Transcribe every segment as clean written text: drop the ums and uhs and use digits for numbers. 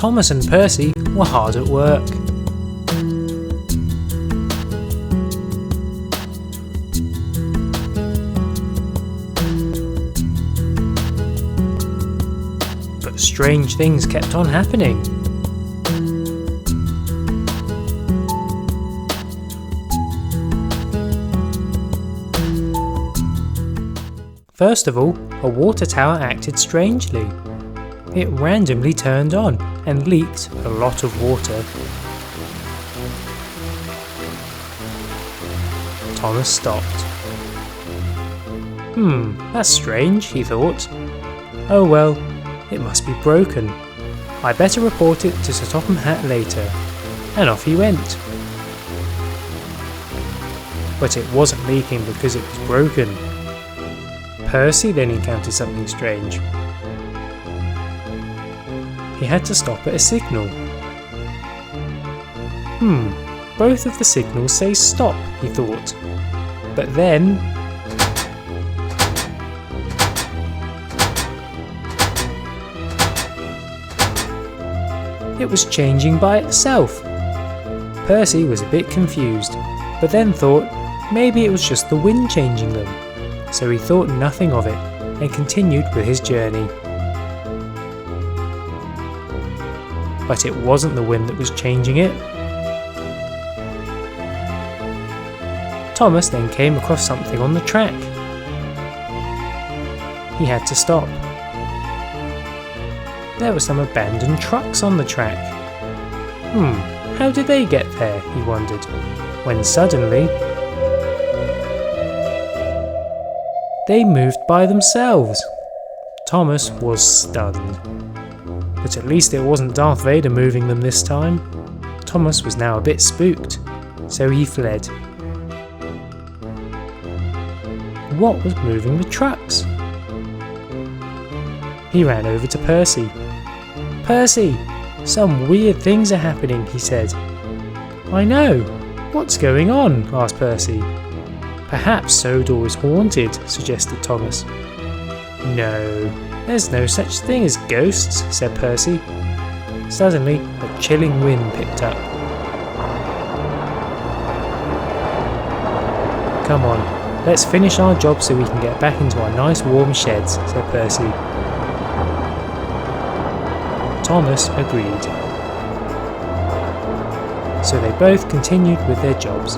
Thomas and Percy were hard at work. But strange things kept on happening. First of all, a water tower acted strangely. It randomly turned on and leaked a lot of water. Thomas stopped. That's strange, he thought. Oh well, it must be broken. I better report it to Sir Topham Hatt later. And off he went. But it wasn't leaking because it was broken. Percy then encountered something strange. He had to stop at a signal. Both of the signals say stop, he thought. But then... it was changing by itself. Percy was a bit confused, but then thought maybe it was just the wind changing them. So he thought nothing of it and continued with his journey. But it wasn't the wind that was changing it. Thomas then came across something on the track. He had to stop. There were some abandoned trucks on the track. How did they get there, he wondered, when suddenly they moved by themselves. Thomas was stunned. But at least it wasn't Darth Vader moving them this time. Thomas was now a bit spooked, so he fled. What was moving the trucks? He ran over to Percy. Percy, some weird things are happening, he said. I know. What's going on? Asked Percy. Perhaps Sodor is haunted, suggested Thomas. No, there's no such thing as ghosts, said Percy. Suddenly, a chilling wind picked up. Come on, let's finish our job so we can get back into our nice warm sheds, said Percy. Thomas agreed. So they both continued with their jobs.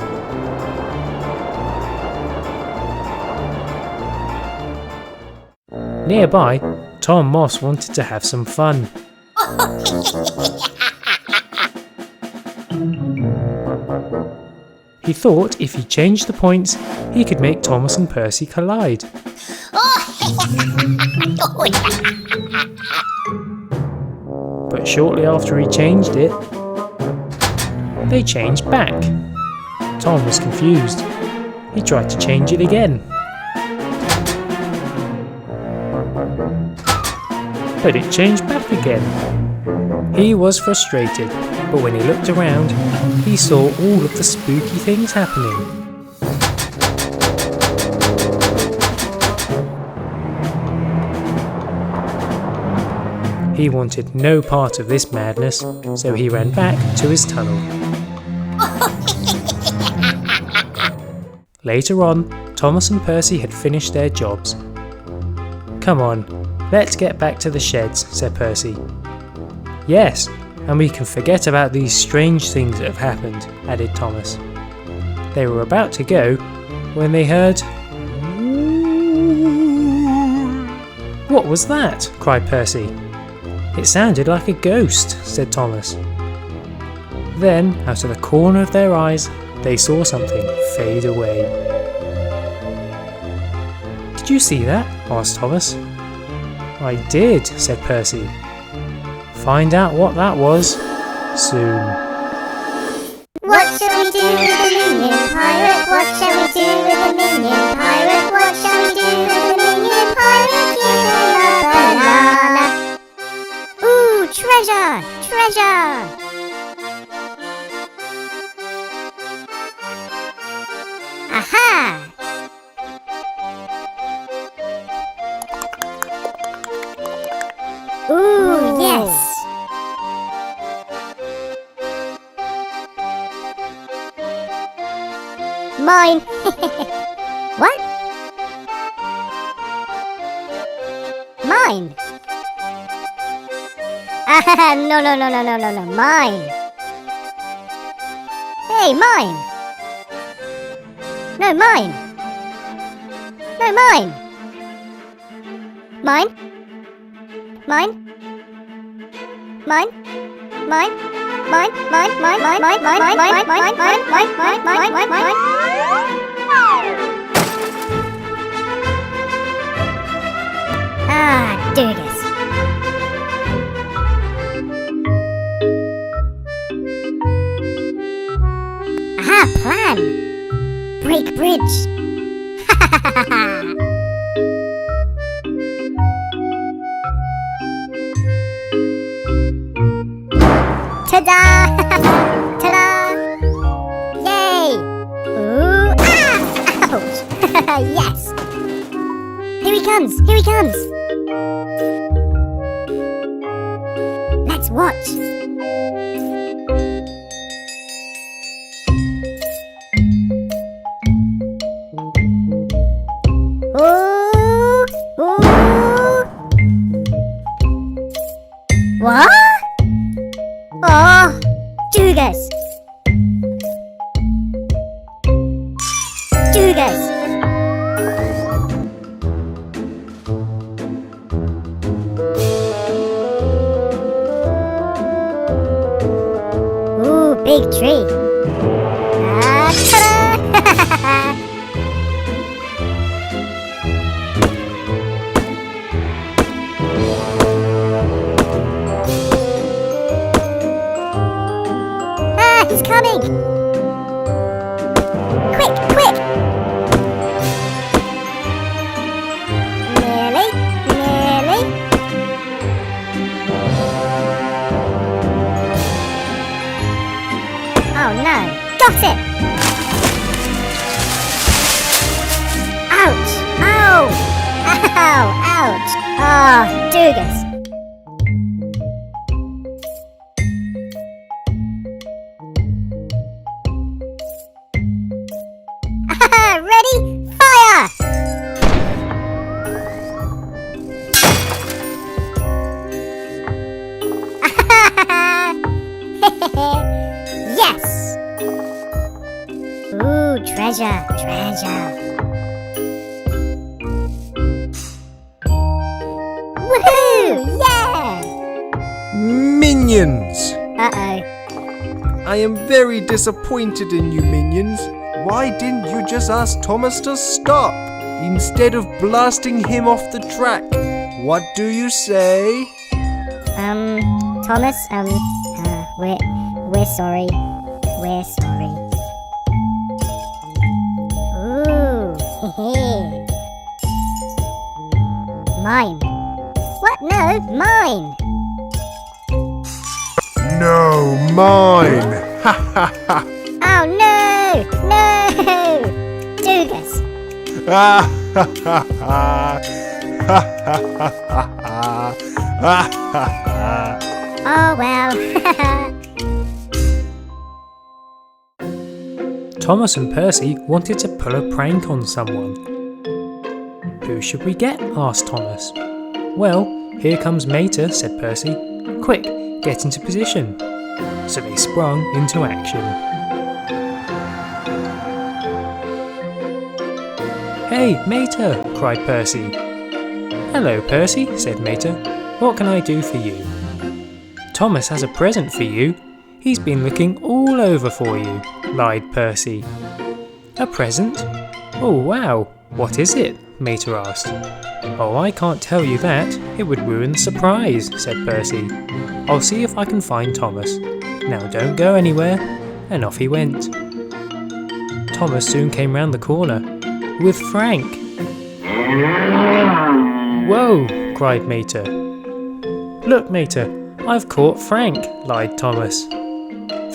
Nearby, Tom Moss wanted to have some fun. He thought if he changed the points, he could make Thomas and Percy collide. But shortly after he changed it, they changed back. Tom was confused. He tried to change it again. But it changed back again. He was frustrated, but when he looked around, he saw all of the spooky things happening. He wanted no part of this madness, so he ran back to his tunnel. Later on, Thomas and Percy had finished their jobs. Come on, let's get back to the sheds, said Percy. Yes, and we can forget about these strange things that have happened, added Thomas. They were about to go when they heard... What was that? Cried Percy. It sounded like a ghost, said Thomas. Then, out of the corner of their eyes, they saw something fade away. Did you see that? Asked Thomas. I did, said Percy. Find out what that was soon. What shall we do with a minion pirate? What shall we do with a minion pirate? What shall we do with a minion pirate? Give him a banana. Ooh, treasure! Treasure! Aha! Ooh, yes! mine. What? Mine? Ah, no, mine. Hey, mine. No, mine. No, mine. Mine? Mine? Mine? Mine? Mine? Mine? Mine? Mine? Mine? Mine? Mine? Mine? Mine? Mine? Mine? Mine? Mine? Mine? Ah, Dugas. Aha, plan! Break bridge! Ha ha ha ha! Ta-da! Ta-da! Yay! Ooh! Ah! Ouch! Yes! Here he comes! Here he comes! Let's watch! Ooh! Ooh! What? Oh, Dugas! Dugas! Ooh, big tree! Ah, ta-da! He's coming! Quick, quick! Nearly, nearly. Oh no! Got it! Ouch! Ow! Ow! Ouch! Oh, Dugas! Ready? Fire! Yes! Ooh, treasure, treasure. Woohoo! Yeah! Minions! Uh-oh. I am very disappointed in you, minions. Why didn't you just ask Thomas to stop, instead of blasting him off the track? What do you say? Thomas, we're sorry. We're sorry. Ooh, hee. Mine. What? No, mine. No, mine! Ha ha ha! Oh no! No! Dugas! Ah ha ha ha! Ha ha ha ha! Ha ha ha! Oh well. Thomas and Percy wanted to pull a prank on someone. Who should we get? Asked Thomas. Well, here comes Mater, said Percy. Quick, get into position. So they sprung into action. Hey, Mater, cried Percy. Hello, Percy, said Mater. What can I do for you? Thomas has a present for you. He's been looking all over for you, lied Percy. A present? Oh, wow. What is it? Mater asked. Oh, I can't tell you that. It would ruin the surprise, said Percy. I'll see if I can find Thomas. Now don't go anywhere. And off he went. Thomas soon came round the corner. With Frank. Whoa, cried Mater. Look, Mater, I've caught Frank, lied Thomas.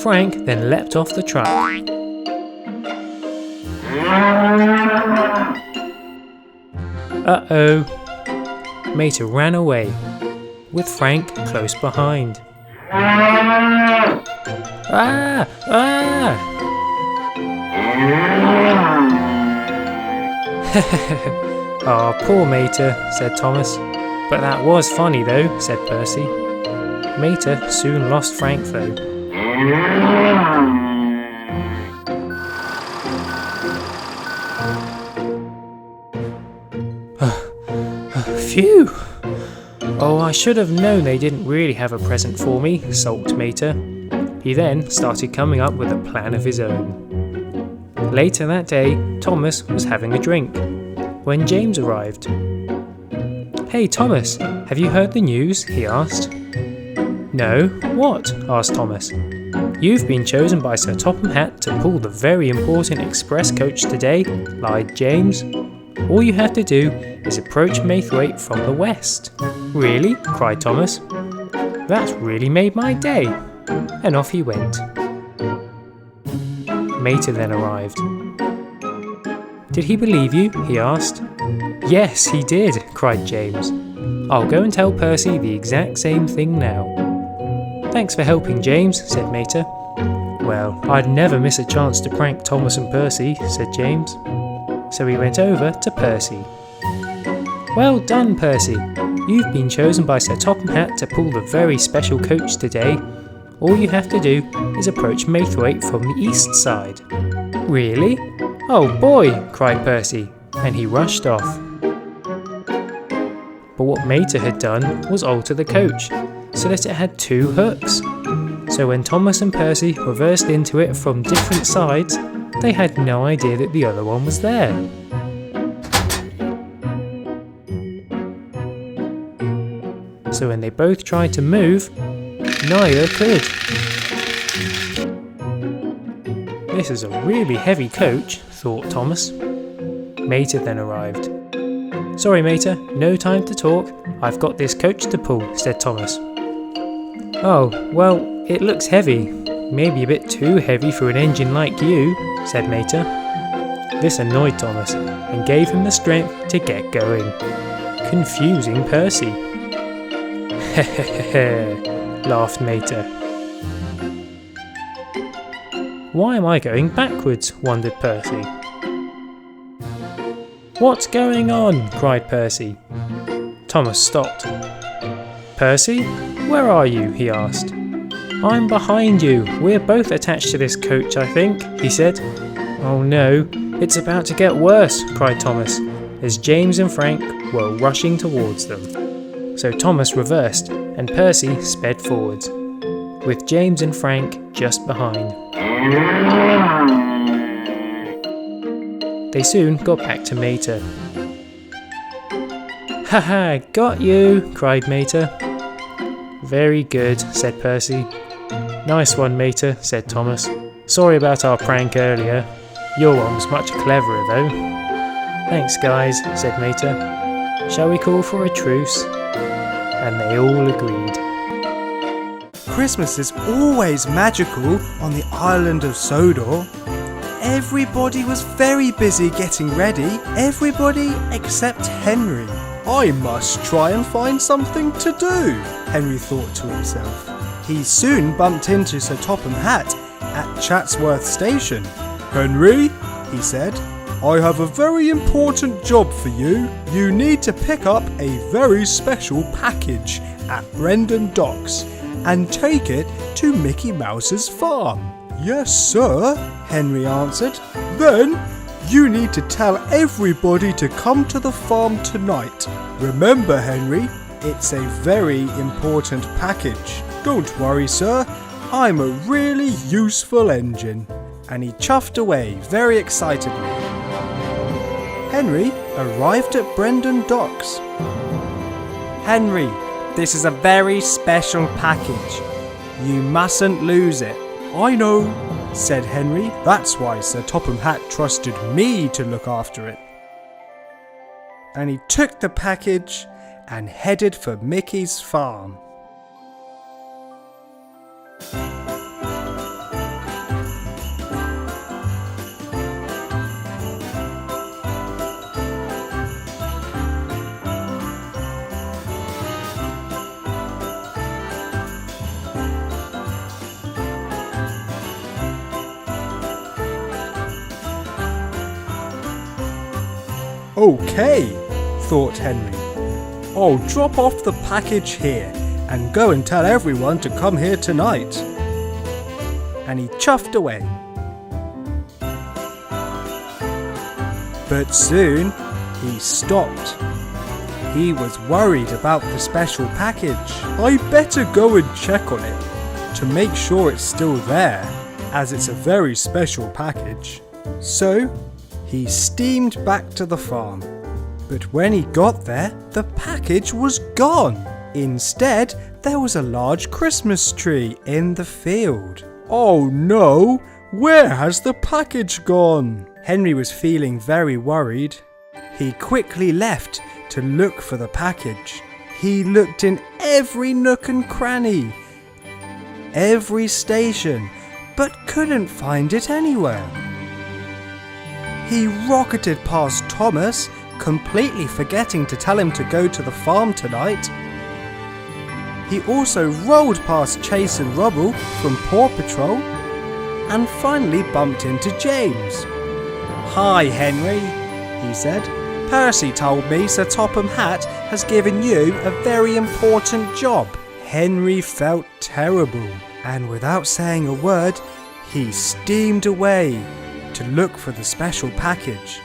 Frank then leapt off the truck. Uh-oh. Mater ran away, with Frank close behind. Ah! Ah! "Ah, poor Mater," said Thomas. "But that was funny though," said Percy. Mater soon lost Frank though. Phew! Oh, I should have known they didn't really have a present for me, sulked Mater. He then started coming up with a plan of his own. Later that day, Thomas was having a drink when James arrived. "Hey Thomas, have you heard the news?" he asked. "No, what?" asked Thomas. "You've been chosen by Sir Topham Hatt to pull the very important express coach today," lied James. "All you have to do is approach Maythwaite from the west." "Really?" cried Thomas. "That really made my day." And off he went. Mater then arrived. "Did he believe you?" he asked. "Yes, he did," cried James. "I'll go and tell Percy the exact same thing now." "Thanks for helping, James," said Mater. "Well, I'd never miss a chance to prank Thomas and Percy," said James. So he went over to Percy. "Well done, Percy. You've been chosen by Sir Topham Hatt to pull the very special coach today. All you have to do is approach Maythwaite from the east side." "Really? Oh boy!" cried Percy, and he rushed off. But what Mater had done was alter the coach, so that it had 2 hooks. So when Thomas and Percy reversed into it from different sides, they had no idea that the other one was there. So when they both tried to move, neither could. "This is a really heavy coach," thought Thomas. Mater then arrived. "Sorry, Mater, no time to talk. I've got this coach to pull," said Thomas. "Oh, well, it looks heavy. Maybe a bit too heavy for an engine like you," said Mater. This annoyed Thomas and gave him the strength to get going, confusing Percy. "Hehehe," laughed Mater. "Why am I going backwards?" wondered Percy. "What's going on?" cried Percy. Thomas stopped. "Percy, where are you?" he asked. "I'm behind you. We're both attached to this coach, I think," he said. "Oh no, it's about to get worse," cried Thomas, as James and Frank were rushing towards them. So Thomas reversed and Percy sped forwards, with James and Frank just behind. They soon got back to Mater. "Haha, got you!" cried Mater. "Very good," said Percy. "Nice one, Mater," said Thomas. "Sorry about our prank earlier. Your one was much cleverer though." "Thanks guys," said Mater. "Shall we call for a truce?" And they all agreed. Christmas is always magical on the island of Sodor. Everybody was very busy getting ready. Everybody except Henry. "I must try and find something to do," Henry thought to himself. He soon bumped into Sir Topham Hatt at Chatsworth Station. "Henry," he said, "I have a very important job for you. You need to pick up a very special package at Brendon Docks and take it to Mickey Mouse's farm." "Yes, sir," Henry answered. "Then you need to tell everybody to come to the farm tonight. Remember, Henry, it's a very important package." "Don't worry, sir. I'm a really useful engine." And he chuffed away very excitedly. Henry arrived at Brendon Docks. "Henry, this is a very special package. You mustn't lose it." "I know," said Henry. "That's why Sir Topham Hatt trusted me to look after it." And he took the package and headed for Mickey's farm. Okay, thought Henry. I'll drop off the package here and go and tell everyone to come here tonight. And he chuffed away. But soon he stopped. He was worried about the special package. I better go and check on it to make sure it's still there, as it's a very special package. So he steamed back to the farm. But when he got there, the package was gone. Instead, there was a large Christmas tree in the field. Oh no! Where has the package gone? Henry was feeling very worried. He quickly left to look for the package. He looked in every nook and cranny, every station, but couldn't find it anywhere. He rocketed past Thomas, completely forgetting to tell him to go to the farm tonight. He also rolled past Chase and Rubble from Paw Patrol and finally bumped into James. "Hi, Henry," he said. "Percy told me Sir Topham Hatt has given you a very important job." Henry felt terrible, and without saying a word, he steamed away to look for the special package.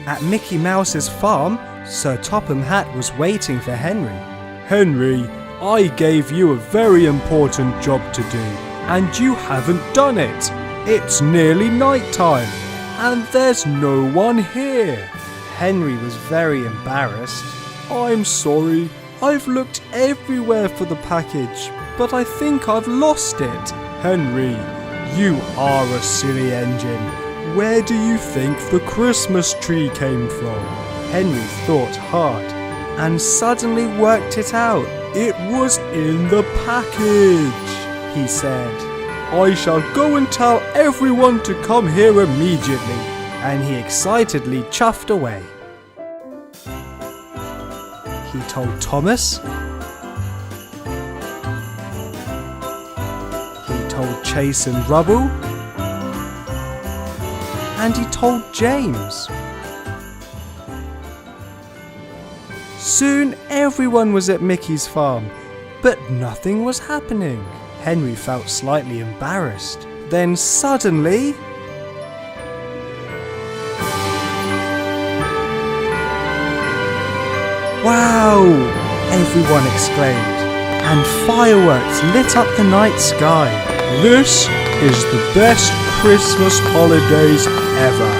At Mickey Mouse's farm, Sir Topham Hatt was waiting for Henry. "Henry, I gave you a very important job to do, and you haven't done it. It's nearly night time, and there's no one here." Henry was very embarrassed. "I'm sorry, I've looked everywhere for the package, but I think I've lost it." "Henry, you are a silly engine. Where do you think the Christmas tree came from?" Henry thought hard and suddenly worked it out. "It was in the package," he said. "I shall go and tell everyone to come here immediately." And he excitedly chuffed away. He told Thomas. He told Chase and Rubble. And he told James. Soon everyone was at Mickey's farm, but nothing was happening. Henry felt slightly embarrassed. Then suddenly... "Wow!" everyone exclaimed, and fireworks lit up the night sky. "This is the best Christmas holidays ever."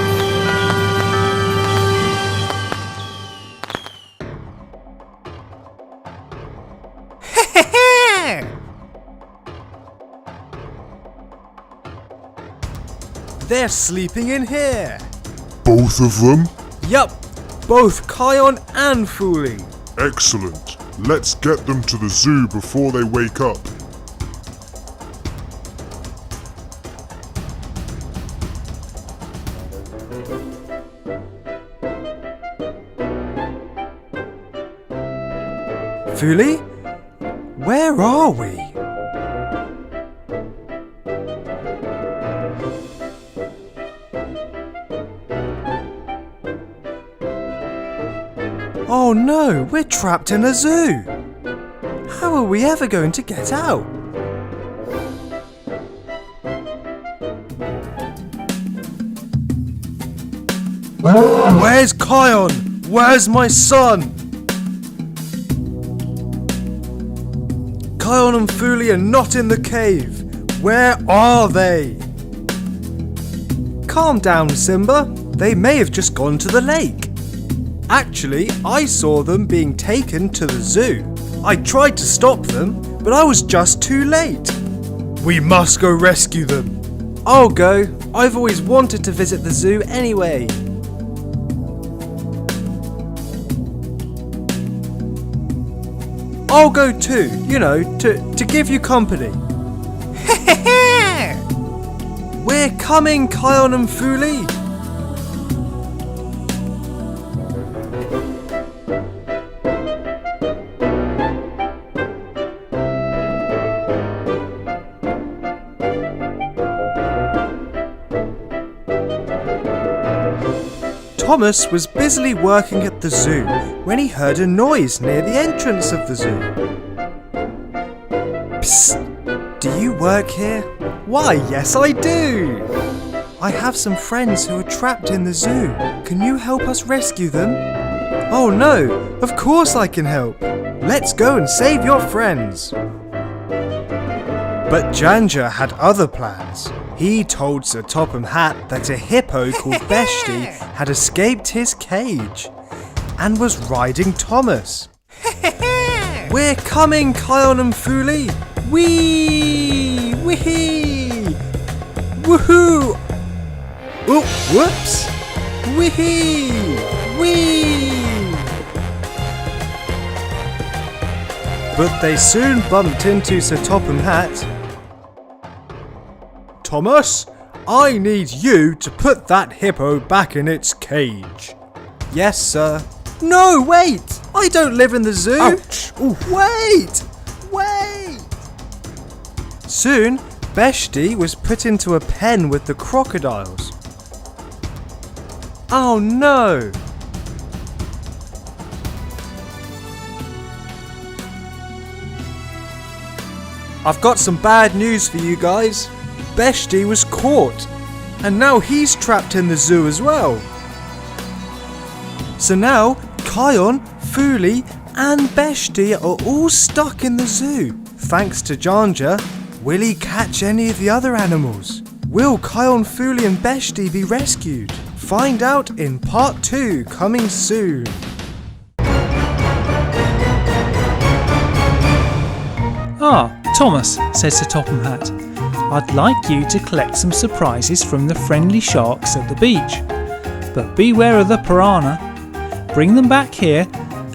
They're sleeping in here. Both of them? Yup, both Kion and Foolie. Excellent. Let's get them to the zoo before they wake up. Foolie, where are we? Oh no, we're trapped in a zoo. How are we ever going to get out? Where's Kion? Where's my son? Kion and Foolie are not in the cave. Where are they? Calm down, Simba. They may have just gone to the lake. Actually, I saw them being taken to the zoo. I tried to stop them, but I was just too late. We must go rescue them. I'll go. I've always wanted to visit the zoo anyway. I'll go too, to give you company. We're coming, Kion and Foolie. Thomas was busily working at the zoo when he heard a noise near the entrance of the zoo. Psst! Do you work here? Why, yes I do! I have some friends who are trapped in the zoo. Can you help us rescue them? Oh no, of course I can help. Let's go and save your friends. But Janja had other plans. He told Sir Topham Hatt that a hippo called Beshti had escaped his cage and was riding Thomas. We're coming, Kion and Fuli! Whee! Whee! Woohoo! Oh, whoops! Whee! Whee! But they soon bumped into Sir Topham Hatt. Thomas, I need you to put that hippo back in its cage. Yes, sir. No, wait! I don't live in the zoo. Ouch! Ooh. Wait! Soon, Beshti was put into a pen with the crocodiles. Oh no! I've got some bad news for you guys. Beshti was caught, and now he's trapped in the zoo as well. So now, Kion, Fuli, and Beshti are all stuck in the zoo. Thanks to Janja, will he catch any of the other animals? Will Kion, Fuli, and Beshti be rescued? Find out in part 2, coming soon. Ah, Thomas, said Sir Topham Hatt, I'd like you to collect some surprises from the friendly sharks at the beach. But beware of the piranha. Bring them back here,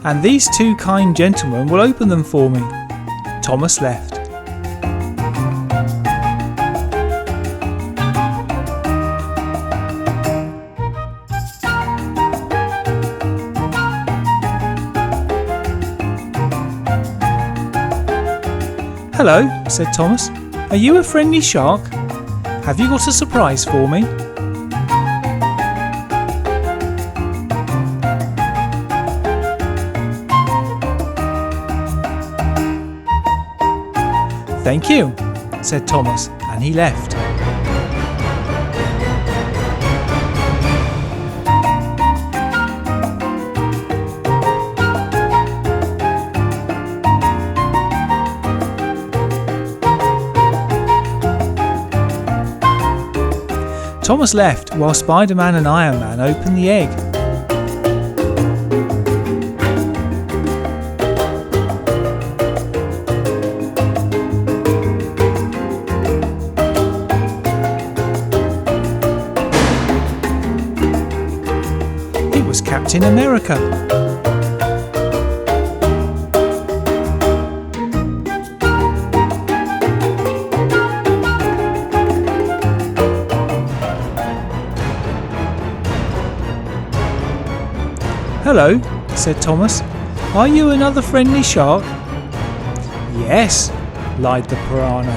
and these two kind gentlemen will open them for me. Thomas left. Hello, said Thomas. Are you a friendly shark? Have you got a surprise for me? Thank you, said Thomas, and he left. Thomas left while Spider-Man and Iron Man opened the egg. It was Captain America. Hello, said Thomas. Are you another friendly shark? Yes, lied the piranha.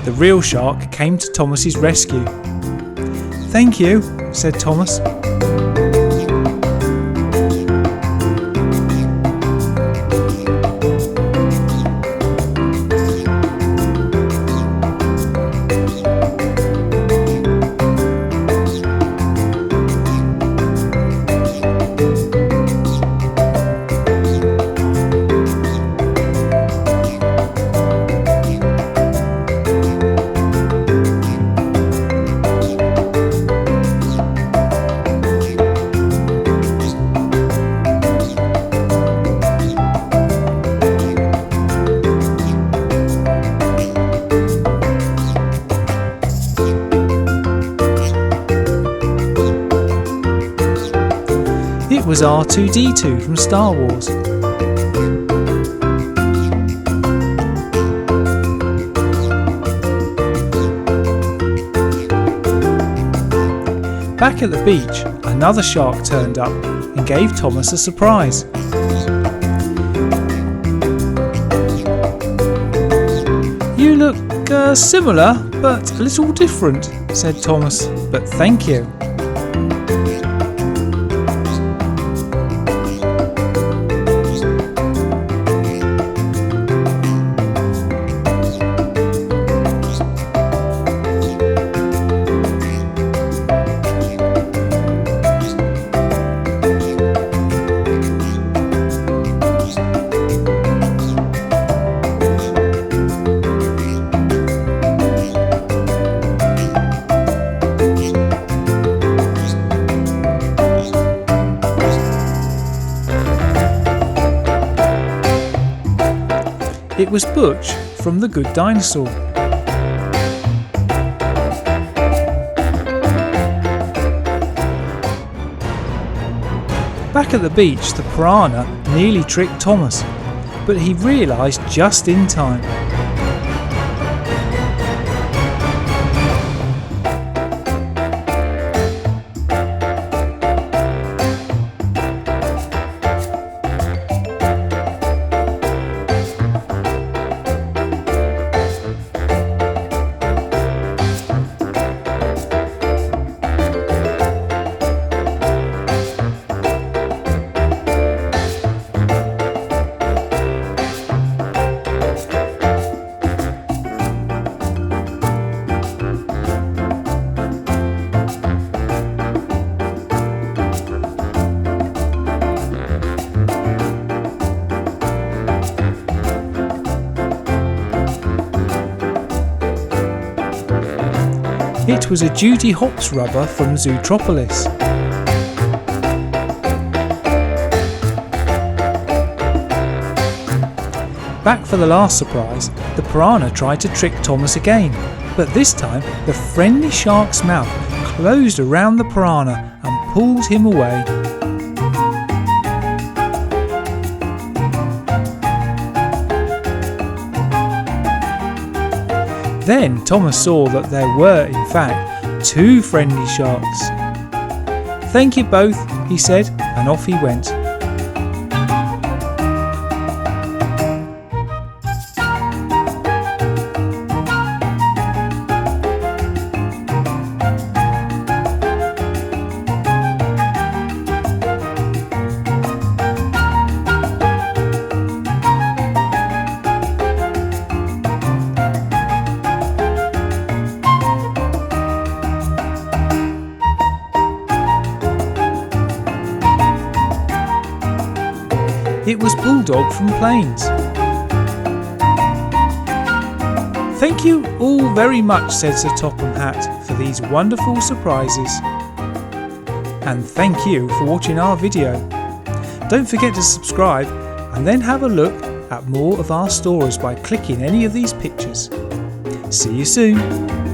The real shark came to Thomas's rescue. Thank you, said Thomas. It was R2-D2 from Star Wars. Back at the beach, another shark turned up and gave Thomas a surprise. You look think similar, but a little different, said Thomas, but thank you. It was Butch from The Good Dinosaur. Back at the beach, the Piranha nearly tricked Thomas, but he realised just in time. It was a Judy Hopps rubber from Zootropolis. Back for the last surprise, the Piranha tried to trick Thomas again, but this time the friendly shark's mouth closed around the Piranha and pulled him away. Then Thomas saw that there were, in fact, two friendly sharks. "Thank you both," he said, and off he went. It was Bulldog from Plains. "Thank you all very much," said Sir Topham Hatt, "for these wonderful surprises. And thank you for watching our video. Don't forget to subscribe and then have a look at more of our stories by clicking any of these pictures. See you soon."